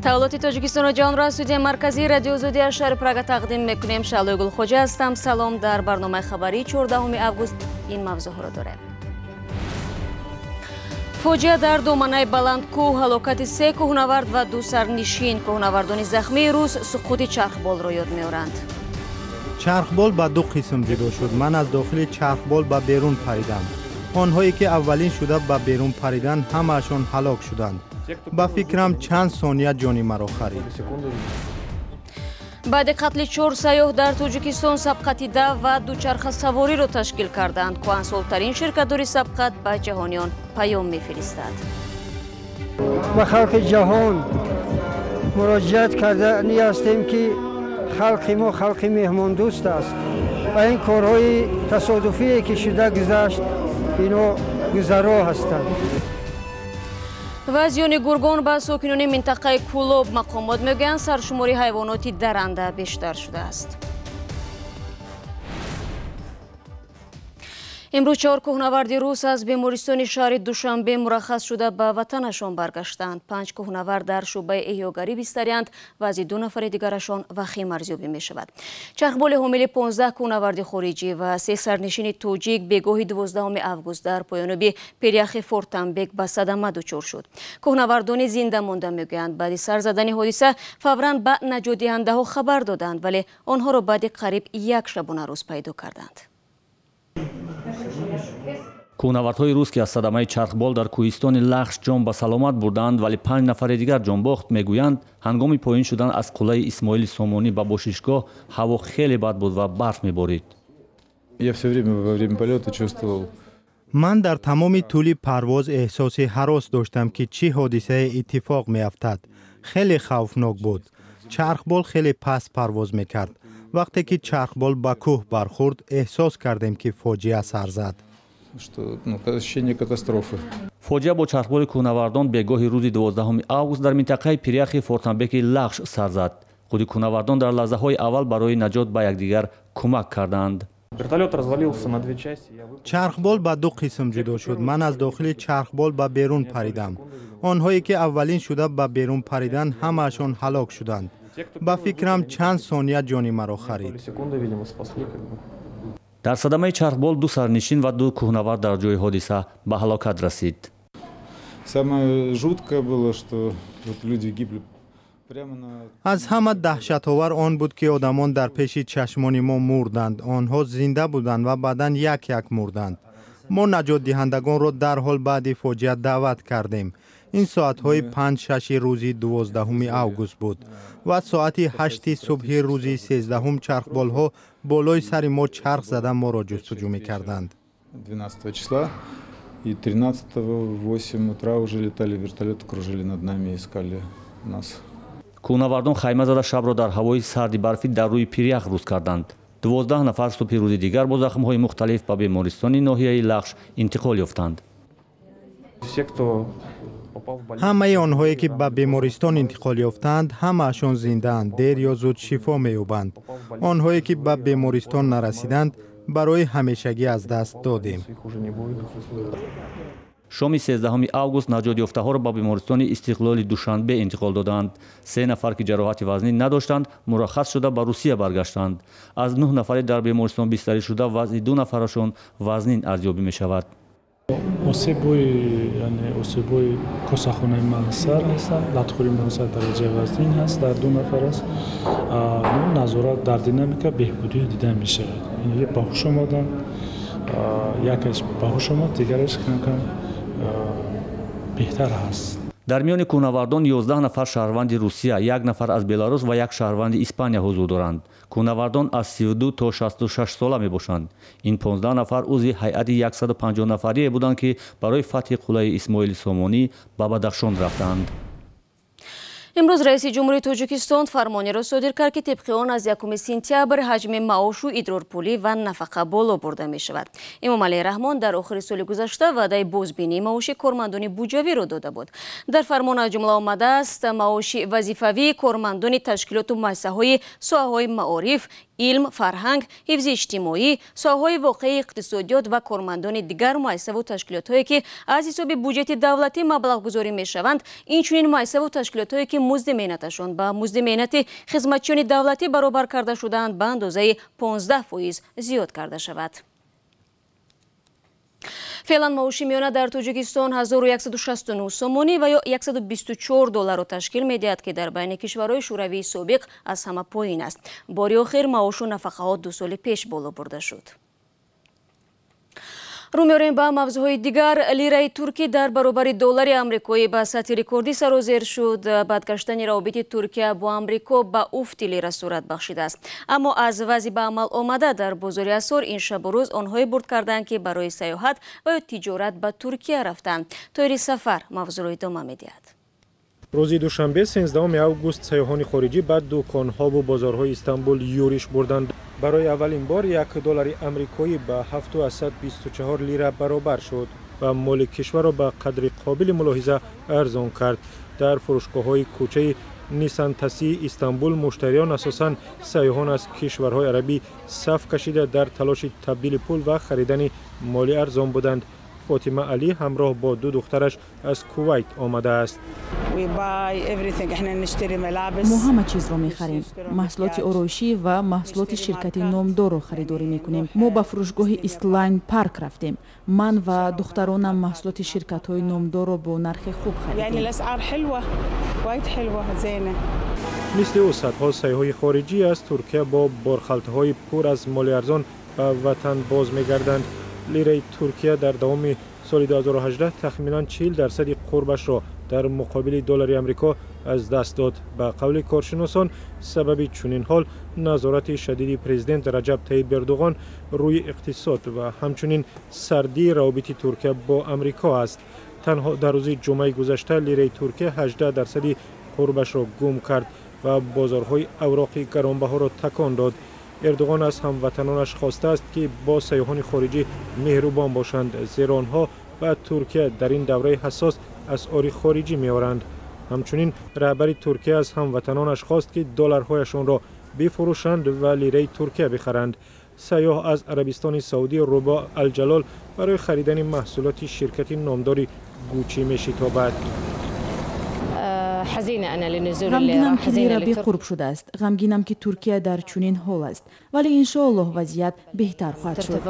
тавлоти Тоҷикистону ҷаҳонро аз студияи марказии радиои Озодии шаҳри Прага тақдим мекунем. Шаълои Гулхоҷа ҳастам. Салом. Дар барномаи хабарии 14 август ин мавзӯъҳоро дорем. фоҷиа дар доманаи Баландкӯҳ, ҳалокати 3 кӯҳнавард ва 2 сарнишин. Кӯҳнавардони захмии рӯз суқути чархболро ёд меоранд. чархбол ба 2 қисм ҷудо шуд. Ман аз дохили чархбол ба берун паридам. онҳое ки аввалин шуда ба берун париданд, ҳамаашон ҳалок шуданд. ба фикрам чанд сония ҷони маро харид. баъди қатли 4 сайёҳ дар Тоҷикистон сабқатида ва дучархасавориро ташкил карданд. Кӯҳансолтарин ширкатдори сабқат ба ҷаҳониён паём мефиристад. ба халқи ҷаҳон муроҷиат кардани ҳастем ки халқи мо халқи меҳмондӯст аст ва ин корҳои тасодуфие ки шуда гузашт, ино гузаро ҳастанд. вазъёни гургон ба сокинони минтақаи Кӯлоб. мақомот мегӯянд саршумори ҳайвоноти дарранда бештар шудааст. имрӯз 4 кӯҳнаварди рус аз бемористони шаҳри Душанбе мураххас шуда ба ватанашон баргаштанд. 5 кӯҳнавард дар шӯъбаи эҳёгарӣ бистариянд ва аз 2 нафари дигарашон вахим арзёбӣ мешавад. Чархболи ҳомили 15 кӯҳнаварди хориҷӣ ва 3 сарнишини тоҷик бегоҳи 12 август дар поёноби пиряхи Фортамбек ба садама дучор шуд. Кӯҳнавардони зинда монда мегӯянд баъди сар задани ҳодиса фавран ба наҷотдиҳандаҳо хабар доданд, вале онҳоро баъди қариб 1 шабона рӯз пайдо карданд. кӯҳнавардҳои рус ки аз садамаи чархбол дар кӯҳистони Лахш ҷон ба саломат бурданд, вале 5 нафари дигар ҷонбохт, мегӯянд ҳангоми поин шудан аз қуллаи Исмоили Сомонӣ ба бошишгоҳ ҳаво хеле бад буд ва барф меборид. ман дар тамоми тӯли парвоз эҳсоси ҳарос доштам ки чӣ ҳодисае иттифоқ меафтад. хеле хавфнок буд. чархбол хеле паст парвоз мекард. вақте ки чархбол ба кӯҳ бархӯрд, эҳсос кардем ки фоҷиа сар зад. фоҷиа бо чархболи кӯҳнавардон бегоҳи рӯзи 12 август дар минтақаи пиряхи Фортамбеки Лахш сар зад. худи кӯҳнавардон дар лаҳзаҳои аввал барои наҷот ба якдигар кӯмак карданд. чархбол ба 2 қисм ҷудо шуд. ман аз дохили чархбол ба берун паридам. онҳое ки аввалин шуда ба берун париданд, ҳамаашон ҳалок шуданд. ба фикрам чанд сония ҷони маро харид. дар садамаи чархбол 2 сарнишин ва 2 кӯҳнавард дар ҷои ҳодиса ба ҳалокат расид. аз ҳама даҳшатовар он буд ки одамон дар пеши чашмони мо мурданд. онҳо зинда буданд ва баъдан як мурданд. мо наҷотдиҳандагонро дарҳол баъди фоҷиа даъват кардем. ин соатҳои 5-6 рӯзи 12 август буд ва соати 8 субҳи рӯзи 13 чархболҳо болои сари мо чарх зада моро ҷустуҷӯ мекарданд. 12 числа и 13-го в 8 утра уже летали вертолеты, кружили над нами и искали нас. кӯҳнавардон хайма зада шабро дар ҳавои сарди барфӣ дар рӯи пирях рӯз карданд. 12 нафар субҳи рӯзи дигар бо захмҳои мухталиф ба бемористони ноҳияи Лахш интиқол ёфтанд. ҳамаи онҳое ки ба бемористон интиқол ёфтанд, ҳамаашон зиндаанд, дер ё зуд шифо меёбанд. онҳое ки ба бемористон нарасиданд, барои ҳамешагӣ аз даст додем. шоми 13 август наҷотёфтаҳоро ба бемористони Истиқлоли Душанбе интиқол доданд. 3 нафар ки ҷароҳати вазнин надоштанд, мураххас шуда ба Русия баргаштанд. аз 9 нафари дар бемористон бистарӣ шуда вазъи 2 нафарашон вазнин арзёбӣ мешавад. осебои косахонаи мағзар ҳастанд, латхӯри мағзар дараҷаи вазнин ҳаст, дар 2 нафар аст. назорат дар динамика беҳбудиё дида мешавад. ин баҳуш омаданд, якаш баҳуш омад, дигараш кам беҳтар ҳаст. дар миёни кӯҳнавардон 11 нафар шаҳрванди Русия, 1 нафар аз Беларус ва 1 шаҳрванди Испания ҳузур доранд. кӯҳнавардон аз 32 то 66 сола мебошанд. ин 15 нафар узви ҳайати 150 нафарие буданд ки барои фатҳи қуллаи Исмоили Сомонӣ ба Бадахшон рафтанд. имрӯз раиси ҷумҳурии Тоҷикистон фармонеро содир кард ки тибқи он аз 1 сентябр ҳаҷми маошу идрорпулӣ ва нафақа боло бурда мешавад. Эмомалии Раҳмон дар охири соли гузашта ваъдаи бозбинии маоши кормандони буҷавиро дода буд. дар фармон аз ҷумла омадааст маоши вазифавии кормандони ташкилоту муассисаҳои соҳаҳои маориф, علم، فرهنگ، حفظ اجتماعی، ساحه‌های واقعی اقتصادیات و کارمندان دیگر مؤسسه و تشکیلات‌هایی که از حساب بودجه دولتی مبلغ گذاری می‌شوند، اینچنین مؤسسه و تشکیلات‌هایی که مزد مهنتشان با مزد مهنت خدمتچیان دولتی برابر کرده شده‌اند به اندازه 15% زیاد کرده شود. فعلا маоши миёна дар Тоҷикистон 1169 сомонӣ ва ё $124 ташкил медиҳад ки дар байни кишварҳои шӯравии собиқ аз ҳама поин аст. бори охир маошу нафақаҳо 2 соли пеш боло бурда шуд. рӯ меорем ба мавзӯъҳои дигар. лираи туркӣ дар баробари доллари амрикоӣ ба сатҳи рекордӣ сарозер шуд. бадгаштани равобити Туркия бо Амрико ба уфти лира сурат бахшидааст. аммо аз вазъи ба амал омада дар бозори асъор ин шабу рӯз онҳое бурд карданд ки барои саёҳат ва ё тиҷорат ба Туркия рафтанд. Тоири Сафар мавзӯъро идома медиҳад. рӯзи душанбе 16 август саёҳони хориҷӣ ба дӯконҳову бозорҳои Истанбул юриш бурданд. барои аввалин бор $1 амрикоӣ ба 724 лира баробар шуд ва моли кишварро ба қадри қобили мулоҳиза арзон кард. дар фурӯшгоҳҳои кӯчаи Нисантасии Истанбул муштариён асосан саёҳон аз кишварҳои арабӣ саф кашида дар талоши табдили пул ва харидани моли арзон буданд. فاطمه علی همراه با 2 دخترش از کویت آمده است. ما همه چیز را می‌خریم. محصولات آرایشی و محصولات شرکت نامدار را خریداری می‌کنیم. ما به فروشگاه ایستلاین پارک رفتیم. من و دخترانم محصولات شرکت‌های نامدار را با نرخ خوب خریدیم. یعنی الاسعار حلوه. وايد حلوه زینه. مثل او صدها سیاح خارجی از ترکیه با بارخلطه‌های پر از مال ارزان به وطن باز می‌گردند. لیره ترکیه در دوام سال 2018 تخمینا 40% قربش را در مقابل دلار آمریکا از دست داد. به قول کارشناسان سبب چنین حال نظارت شدید پرزیدنت رجب طیب اردوغان روی اقتصاد و همچنین سردی روابط ترکیه با آمریکا است. تنها در روز جمعه گذشته لیره ترکیه 18% قربش را گم کرد و بازارهای اوراق گرانبها را تکان داد. اردوغان از هموطنانش خواسته است که با سیاحان خارجی مهربان باشند، زیرا آنها به ترکیه در این دوره حساس اسعار خارجی می‌آورند. همچنین رهبر ترکیه از هموطنانش خواست که دلارهایشان را بفروشند و لیره ترکیه بخرند. سیاح از عربستان سعودی رباح الجلال برای خریدن محصولات شرکت نامدار گوچی می‌شتابد. غمگینم که لیره بی‌قرب شده است. غمگینم که ترکیه در چنین حال است. ولی انشاءالله وضعیت بهتر خواهد شد.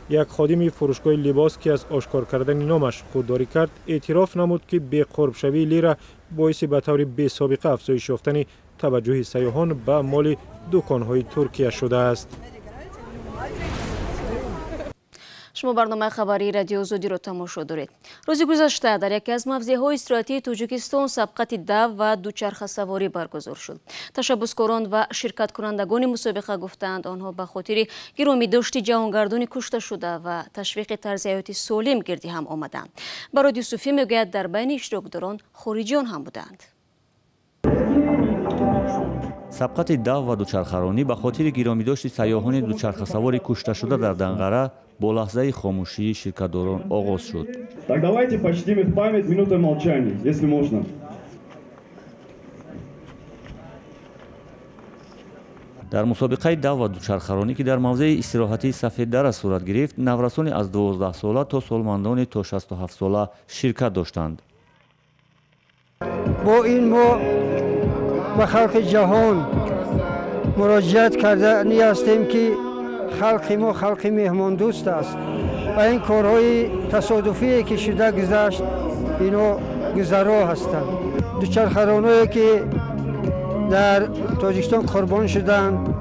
یک خادم فروشگاه لباس که از آشکار کردن نامش خودداری کرد اعتراف نمود که بی‌قرب شوی لیره باعث به طور بی‌سابقه افزایش یافتن توجه سیاحان به مال دکان‌های ترکیه شده است. شما برنامه خبری رادیو آزادی را تماشا دارید. روز گذشته در یکی از موضع‌های استراتژیکی تاجیکستان سبقت دو و دوچرخه سواری برگزار شد. تشبثکاران و شرکت کنندگان مسابقه گفتند آنها به خاطر گرامی داشت جهانگردانی کشته شده و تشویق طرز حیات سالم گردی هم آمدند. برای یوسفی میگوید در بین اشتراکداران خارجیان هم بودند. سبقت دو و دوچرخه‌رانی به خاطر گرامیداشت سیاحان دوچرخه‌سوار کشته شده در دنقره با لحظه خاموشی شرکت‌داران آغاز شد. Так давайте почтим их память минутой молчания, если можно. در مسابقه دو و دوچرخه‌رانی که در موضع استراحتی سفید در صورت گرفت، نورسان از 12 ساله تا سالمندان تا 67 ساله شرکت داشتند. با این ما به خلق جهان مراجعت کرده هستیم که خلق ما خلق مهمان دوست است و این کارهای تصادفی که شده گذشت اینا گذرا هستند. دوچرخه‌رانایی که در تاجیکستان قربان شدند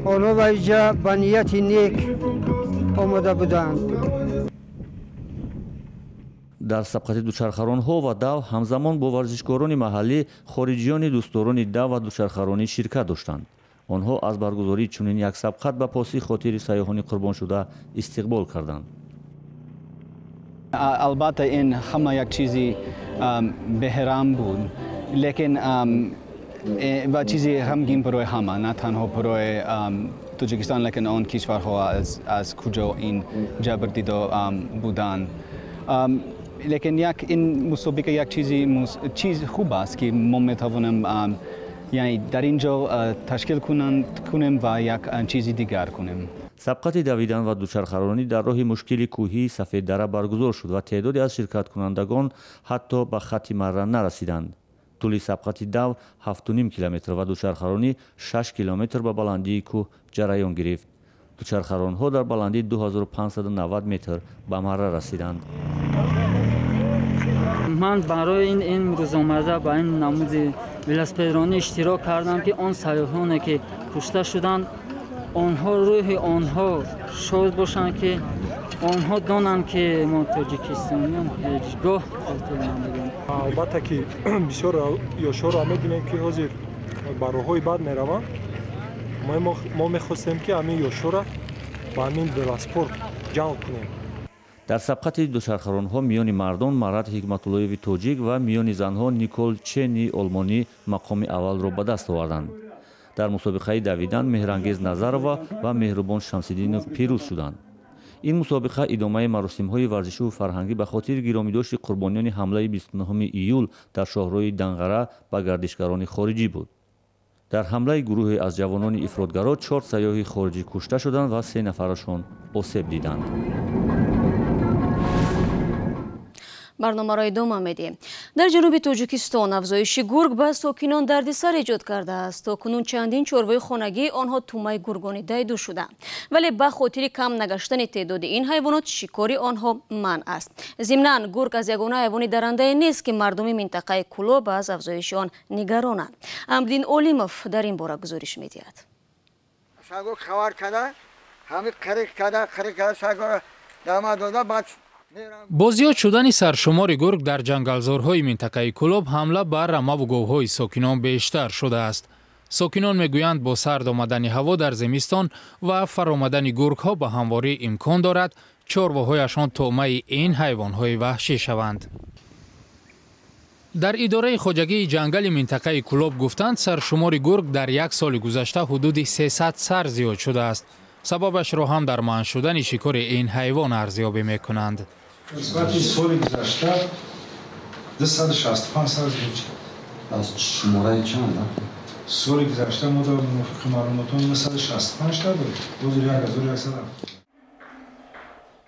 آنها و اینجا به نیت نیک آمده بودند. در سبقت دوچرخه‌ران‌ها و دو همزمان با ورزشکاران محلی خارجیان دوستداران دو و دوچرخه‌رانی شرکت داشتند. آنها از برگزاری چنین یک سبقت به پاسی خاطر سیاحان قربان شده استقبال کردند. البته این همه یک چیزی بحرام بود، لیکن و چیزی غمگین برای همه، نه تنها برای تاجیکستان لیکن آن کشورها از کجا این جبر دیده بودند. لیکن این مسابقه یک چیز خوب است که ما میتوانیم یعنی در اینجا تشکیل کنیم و یک چیزی دیگر کنیم. سبقت دویدن و دوچرخرانی در راه مشکل کوهی سفید دره برگزار شد و تعدادی از شرکت کنندگان حتی به خط مره نرسیدند. طول سبقت دو 7.5 کیلومتر و دوچرخرانی 6 کیلومتر به بلندی کوه جریان گرفت. دوچرخران‌ها در بلندی 2590 متر به مره رسیدند. من برای این روزآمده با این نمود ولسپیدرانی اشتراک کردم که آن سیاحانی که کشته شدند آنها روح آنها شاد باشند که آنها دانند که ما تاجیکستانیان هیچگاه خاطر نمی‌دیم. البته که بسیار یاشار می‌بینیم که حاضر بر راه‌های بد می‌روند. ما می‌خواستیم که همین یاشار با همین ولسپورت جمع کنیم. در سبقت دوچرخران‌ها میان مردان مرد حکمت‌اللهیوی تاجیک و میان زنها نیکول چنی آلمانی مقام اول را به دست آوردند. در مسابقه دویدن مهرانگیز نظرова و مهربان شمس‌الدینов پیروز شدند. این مسابقه ادامه مراسم‌های ورزشی و فرهنگی به خاطر گرامی‌داشت قربانیان حمله 29 ایول در شاهراه دنغره به گردشگران خارجی بود. در حمله گروهی از جوانان افراطگرا 4 سیاح خارجی کشته شدند و 3 نفرشان آسیب دیدند. برنامه را ادامه میدیم. در جنوب تاجیکستان افزایش گرگ به ساکنان دردسر ایجاد کرده است. تاکنون چندین چروای خانگی آنها تومه گرگانی دیده شدند، ولی به خاطر کم نگشتن تعداد این حیوانات شکار آنها منع است. ضمناً گرگ از یگانه حیوان درنده نیست که مردم منطقه کلاب از افزایش آن نگرانند. امردین اولیموف در این باره گزارش میدهد. با زیاد شدن سرشمار گرگ در جنگلزارهای منطقه کلوب حمله بر رمه و گوهای ساکنان بیشتر شده است. ساکنان میگویند با سرد آمدن هوا در زمستان و فرآمدن گرگ ها به همواری امکان دارد چارواهایشان طعمه این حیوانهای وحشی شوند. در اداره خواجگی جنگل منطقه کلوب گفتند سرشمار گرگ در یک سال گذشته حدود 300 سر زیاد شده است. سببش را هم در منع شدن شکار این حیوان ارزیابی میکنند. نسبت سال گذشته 265 سر زیاد شد. از شماره چند؟ سال گذشته ما در موافق معلوماتمون 165 تا بود. 2100.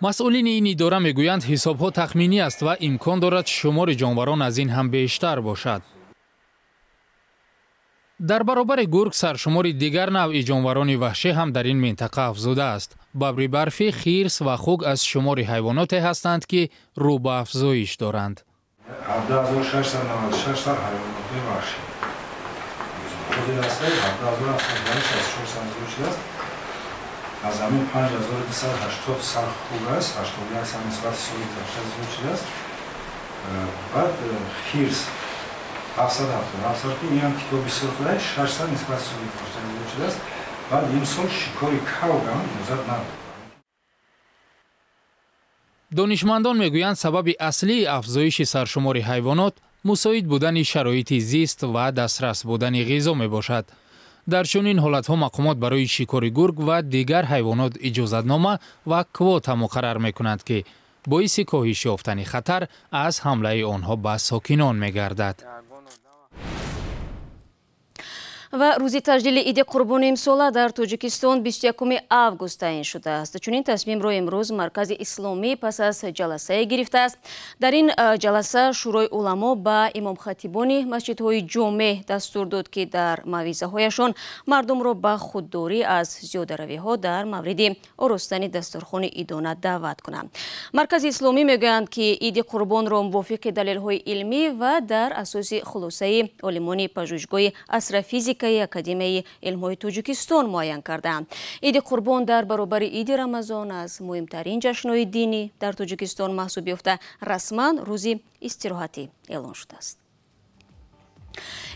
مسئولین این اداره میگویند حسابها تخمینی است و امکان دارد شمار جانوران از این هم بیشتر باشد. در برابر گرگ سرشمار دیگر نوع جانوران وحشی هم در این منطقه افزوده است. ببر برفی، خرس و خوک از شمار حیواناتی هستند که رو به افزایش دارند. 17696 تا حیوانات وحشی. خود است 17764 است. از همین 5280 سر خوک است، 81 سر نسبت سال گذشته است. بعد خرس 770 که این هم کتاب بسیار خوده 600 نسبت سال گذشته شده است. بعد این سال شکار کاو هم موجود نبود. دانشمندان میگویند سبب اصلی افزایش سرشمار حیوانات مساعد بودن شرایط زیست و دسترس بودن غذا میباشد. در چنین حالتها مقامات برای شکار گرگ و دیگر حیوانات اجازتنامه و کوتا مقرر میکنند که باعث کاهش یافتن خطر از حمله آنها به ساکنان میگردد. و روزی تجلیل عید قربان امساله در تاجیکستان 21 август تعیین شده است. چنین تصمیم را امروز مرکز اسلامی پس از جلسه گرفته است. در این جلسه شورای علما به امام خطیبان مسجدهای جامع دستور داد که در موعظه هایشان مردم را به خودداری از زیاده‌روی ها در مورد آراستن دسترخوان عیدانه دعوت کنند. مرکز اسلامی میگویند که عید قربان را موافق دلیل های علمی و در اساس خلاصه عالمان پژوهشگاه عصر فیزیک اکادمی علم‌های تاجیکستان معین کردند. عید قربان در برابر عید رمضان از مهمترین جشن‌های دینی در تاجیکستان محسوب یافته رسما روزی استراحتی اعلان شده است.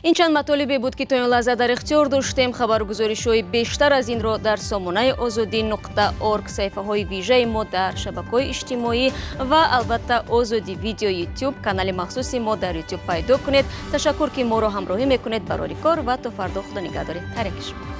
این چند مطالبی بود که تا این لحظه در اختیار داشتیم. خبرگزاری‌های بیشتر از این را در سامانه azadi.org، صفحه‌های ویژه ما در شبکه‌های اجتماعی و البته آزادی ویدیو یوتیوب کانال مخصوص ما در یوتیوب پیدا کنید. تشکر که ما را همراهی میکنید. برای کار و تا فردا خدا نگهدار. هر یک شما.